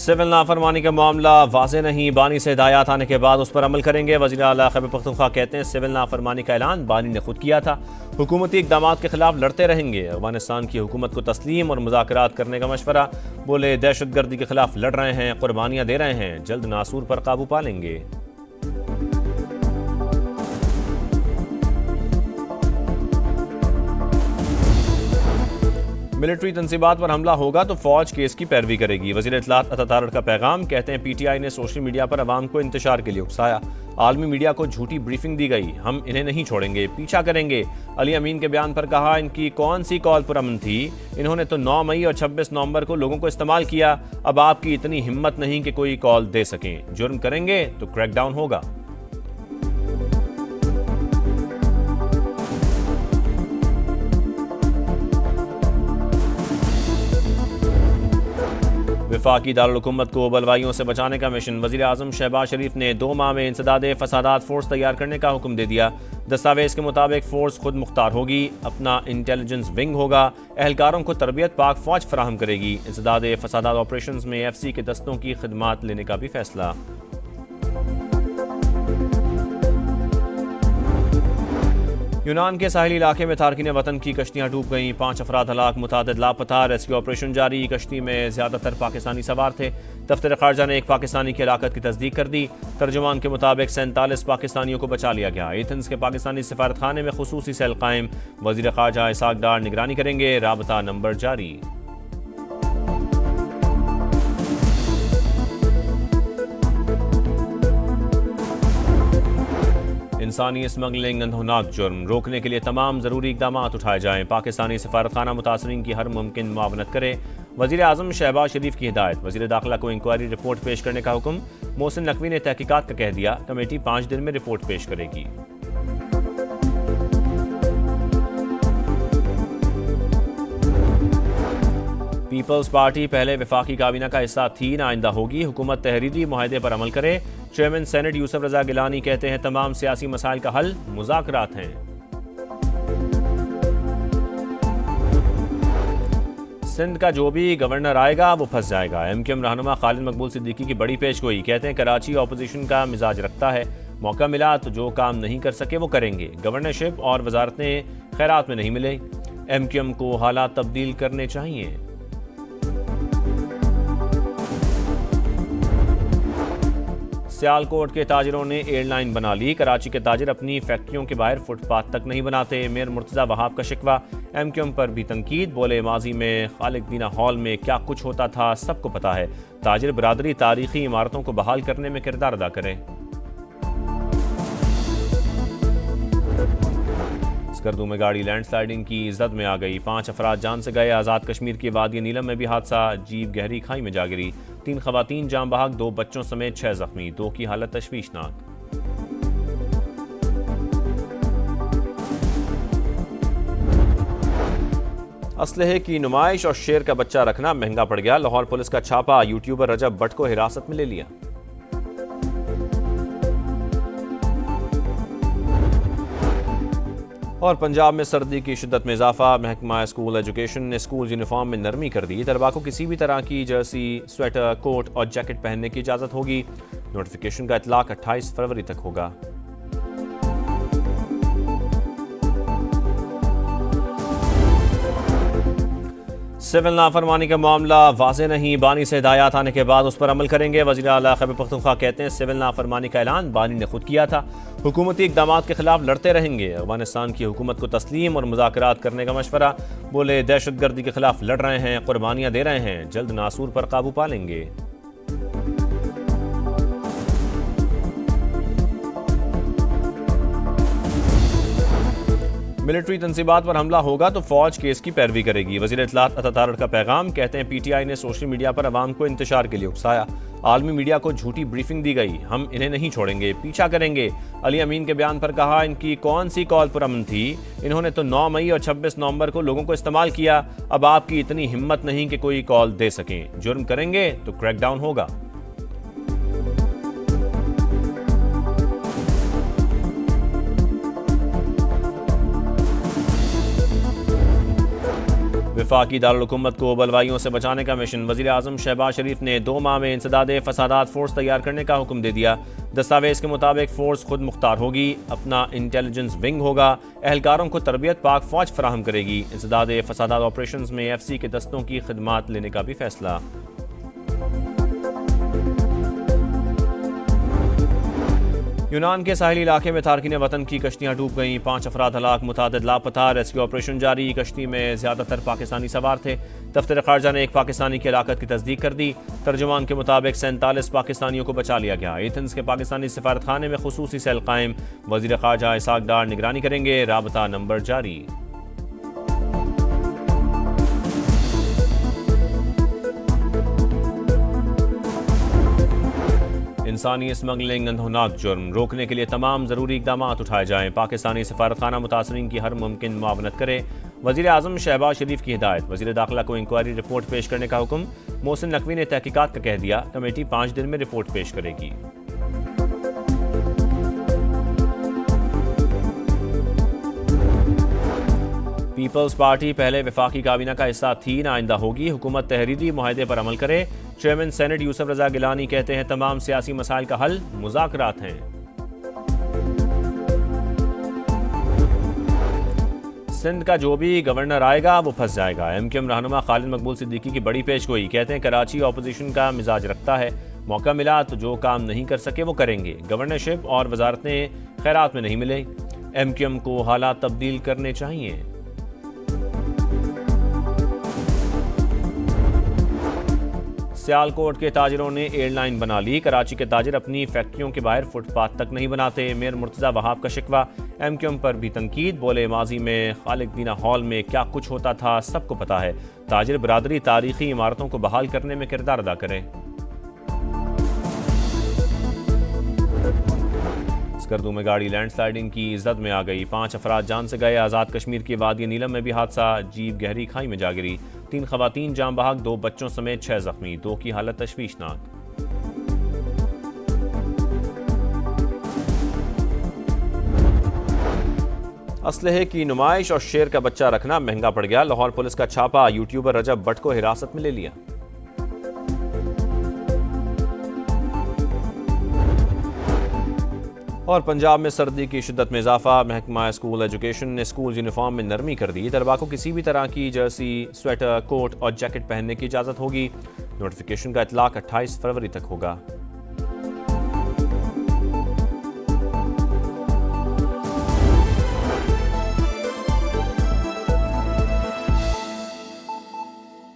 Civil नाफरमानी का मामला वाज़ेह नहीं, बानी से हिदायत आने के बाद उस पर अमल करेंगे। वज़ीर आला खैबर पख्तूनख्वा कहते हैं सिविल नाफरमानी का ऐलान बानी ने खुद किया था, हुकूमती इक़दाम के खिलाफ लड़ते रहेंगे। अफगानिस्तान की हुकूमत को तस्लीम और मुज़ाकरात करने का मशवरा, बोले दहशतगर्दी के खिलाफ लड़ रहे हैं, कुर्बानियाँ दे रहे हैं, जल्द नासूर पर काबू पा लेंगे। मिलिट्री तंसीबात पर हमला होगा तो फौज केस की पैरवी करेगी। वज़ीर इत्तलात अता तारड़ का पैगाम, कहते हैं पीटीआई ने सोशल मीडिया पर अवाम को इंतशार के लिए उकसाया, आलमी मीडिया को झूठी ब्रीफिंग दी गई, हम इन्हें नहीं छोड़ेंगे, पीछा करेंगे। अली अमीन के बयान पर कहा, इनकी कौन सी कॉल पुरअमन थी, इन्होंने तो 9 मई और 26 नवंबर को लोगों को इस्तेमाल किया, अब आपकी इतनी हिम्मत नहीं कि कोई कॉल दे सकें, जुर्म करेंगे तो क्रैकडाउन होगा। वफाकी दारुल-हुकूमत को बलवाइयों से बचाने का मिशन, वज़ीर आज़म शहबाज शरीफ ने 2 माह में इंसदादे फसादात फोर्स तैयार करने का हुक्म दे दिया। दस्तावेज के मुताबिक फोर्स खुद मुख्तार होगी, अपना इंटेलिजेंस विंग होगा, एहलकारों को तरबियत पाक फौज फराहम करेगी। इंसदादे फसादात ऑपरेशंस में FC के दस्तों की खिदमात लेने का भी फैसला। यूनान के साहिली इलाके में तारकीन वतन की कश्तियां डूब गईं, 5 अफराद हलाक, मुतादिद लापता, रेस्क्यू ऑपरेशन जारी। कश्ती में ज्यादातर पाकिस्तानी सवार थे। दफ्तर खारजा ने एक पाकिस्तानी की हलाकत की तस्दीक कर दी। तर्जुमान के मुताबिक 47 पाकिस्तानियों को बचा लिया गया। एथेंस के पाकिस्तानी सफारत खाने में खुसूसी सेल कायम, वजीर खारजा इसाक डार निगरानी करेंगे, राबता नंबर जारी। इंसानी स्मगलिंग अंधोनाक जुर्म, रोकने के लिए तमाम ज़रूरी इक़दाम उठाए जाएँ। पाकिस्तानी सफारतखाना मुतासरीन की हर मुमकिन मुआवनत करे। वज़ीर आज़म शहबाज शरीफ की हिदायत, वज़ीर दाखिला को इंक्वायरी रिपोर्ट पेश करने का हुक्म। मोहसिन नकवी ने तहकीकात का कह दिया, कमेटी 5 दिन में रिपोर्ट पेश करेगी। पीपल्स पार्टी पहले वफाकी काबीना का हिस्सा थी, न आइंदा होगी। हुकूमत तहरीरी मुआहदे पर अमल करे। चेयरमैन सेनेट यूसुफ रजा गिलानी कहते हैं तमाम सियासी मसाइल का हल मुज़ाकरात हैं। सिंध का जो भी गवर्नर आएगा वो फंस जाएगा। MQM रहनुमा खालिद मकबूल सिद्दीकी की बड़ी पेशगोई, कहते हैं कराची अपोजिशन का मिजाज रखता है, मौका मिला तो जो काम नहीं कर सके वो करेंगे। गवर्नरशिप और वजारतें खैरात में नहीं मिले, MQM को हालात तब्दील करने चाहिए। सियालकोट के ताजिरों ने एयरलाइन बना ली। कराची के ताजिर अपनी फैक्ट्रियों के बाहर फुटपाथ तक नहीं बनाते। मेयर मुर्तज़ा वहाब का शिकवा, MQM पर भी तनकीद, बोले माजी में खालिद दीना हॉल में क्या कुछ होता था सबको पता है। ताजिर बरादरी तारीखी इमारतों को बहाल करने में किरदार अदा करें। स्कर्दू में गाड़ी लैंडस्लाइडिंग की जद में आ गई, 5 अफराद जान से गए। आज़ाद कश्मीर के वादी नीलम में भी हादसा, जीप गहरी खाई में जा गिरी। 3 खवातीन जाम बहक, 2 बच्चों समेत 6 जख्मी, 2 की हालत तशवीशनाक। असलहे की नुमाइश और शेर का बच्चा रखना महंगा पड़ गया। लाहौर पुलिस का छापा, यूट्यूबर रजब भट्ट को हिरासत में ले लिया। और पंजाब में सर्दी की शिद्दत में इजाफा, महकमा स्कूल एजुकेशन ने स्कूल यूनिफॉर्म में नरमी कर दी। तलबा को किसी भी तरह की जर्सी, स्वेटर, कोट और जैकेट पहनने की इजाज़त होगी। नोटिफिकेशन का इतलाक 28 फरवरी तक होगा। सिविल नाफरमानी का मामला वाज़ेह नहीं, बानी से हिदायत आने के बाद उस पर अमल करेंगे। वज़ीर आला खैबर पख्तूनख्वा कहते हैं सिविल नाफरमानी का ऐलान बानी ने खुद किया था, हुकूमती इक़दाम के खिलाफ लड़ते रहेंगे। अफगानिस्तान की हुकूमत को तस्लीम और मुज़ाकरात करने का मशवरा, बोले दहशतगर्दी के खिलाफ लड़ रहे हैं, कुर्बानियाँ दे रहे हैं, जल्द नासूर पर काबू पा लेंगे। मिलिट्री तंसीबात पर हमला होगा तो फौज केस की पैरवी करेगी। वज़ीर इत्तलात अता तारड़ का पैगाम, कहते हैं पीटीआई ने सोशल मीडिया पर अवाम को इंतशार के लिए उकसाया, आलमी मीडिया को झूठी ब्रीफिंग दी गई, हम इन्हें नहीं छोड़ेंगे, पीछा करेंगे। अली अमीन के बयान पर कहा, इनकी कौन सी कॉल पुरअमन थी, इन्होंने तो 9 मई और 26 नवंबर को लोगों को इस्तेमाल किया, अब आपकी इतनी हिम्मत नहीं कि कोई कॉल दे सकें, जुर्म करेंगे तो क्रैकडाउन होगा। वफाकी दारुल-हुकूमत को बलवाइयों से बचाने का मिशन। वज़ीर आज़म शहबाज शरीफ ने 2 माह में इंसदादे फसादात फोर्स तैयार करने का हुक्म दे दिया। दस्तावेज के मुताबिक फोर्स खुद मुख्तार होगी, अपना इंटेलिजेंस विंग होगा, एहलकारों को तरबियत पाक फौज फराहम करेगी। इंसदादे फसादात ऑपरेशन में FC के दस्तों की खिदमात लेने का भी फैसला। यूनान के साहिली इलाके में तारकीन वतन की कश्तियां डूब गईं, 5 अफराद हलाक, मुतादिद लापता। रेस्क्यू ऑपरेशन जारी। कश्ती में ज्यादातर पाकिस्तानी सवार थे। दफ्तर खारजा ने एक पाकिस्तानी की हलाकत की तस्दीक कर दी। तर्जुमान के मुताबिक 47 पाकिस्तानियों को बचा लिया गया। एथेंस के पाकिस्तानी सफारत खाने में खुसूसी सेल कायम। वजीर खारजा इसाक डार निगरानी करेंगे। राबता नंबर जारी। इंसानी स्मगलिंग अंधोनाक जुर्म, रोकने के लिए तमाम ज़रूरी इकदाम उठाए जाएं। पाकिस्तानी सफारतखाना मुतासरीन की हर मुमकिन मुआवनत करे। वज़ीर आज़म शहबाज शरीफ की हिदायत। वज़ीर दाखिला को इंक्वायरी रिपोर्ट पेश करने का हुक्म। मोहसिन नकवी ने तहकीकात का कह दिया। कमेटी 5 दिन में रिपोर्ट पेश करेगी। पीपल्स पार्टी पहले वफाकी काबीना का हिस्सा थी, न आइंदा होगी। हुकूमत तहरीरी मुआहदे पर अमल करे। चेयरमैन सेनेट यूसुफ रजा गिलानी कहते हैं तमाम सियासी मसाइल का हल मुज़ाकरात हैं। सिंध का जो भी गवर्नर आएगा वो फंस जाएगा। MQM रहनुमा खालिद मकबूल सिद्दीकी की बड़ी पेशगोई। कहते हैं कराची अपोजिशन का मिजाज रखता है, मौका मिला तो जो काम नहीं कर सके वो करेंगे। गवर्नरशिप और वजारतें खैरात में नहीं मिले। MQM को हालात तब्दील करने चाहिए। सियालकोट के ताजिरों ने एयरलाइन बना ली। कराची के ताजिर अपनी फैक्ट्रियों के बाहर फुटपाथ तक नहीं बनाते। मेयर मुर्तज़ा वहाब का शिकवा। MQM पर भी तनकीद। बोले माजी में खालिद दीना हॉल में क्या कुछ होता था सबको पता है। ताजिर बरादरी तारीखी इमारतों को बहाल करने में किरदार अदा करे। स्कर्दू में गाड़ी लैंडस्लाइडिंग की जद में आ गई। 5 अफराद जान से गए। आज़ाद कश्मीर के वादी नीलम में भी हादसा। जीप गहरी खाई में जा गिरी। 3 खवातीन जाम बहक, 2 बच्चों समेत 6 जख्मी। 2 की हालत तशवीशनाक। असलहे की नुमाइश और शेर का बच्चा रखना महंगा पड़ गया। लाहौर पुलिस का छापा। यूट्यूबर रजब भट्ट को हिरासत में ले लिया। और पंजाब में सर्दी की शिद्दत में इजाफा। महकमा स्कूल एजुकेशन ने स्कूल यूनिफॉर्म में नरमी कर दी। तलबा को किसी भी तरह की जर्सी, स्वेटर, कोट और जैकेट पहनने की इजाज़त होगी। नोटिफिकेशन का इतलाक 28 फरवरी तक होगा।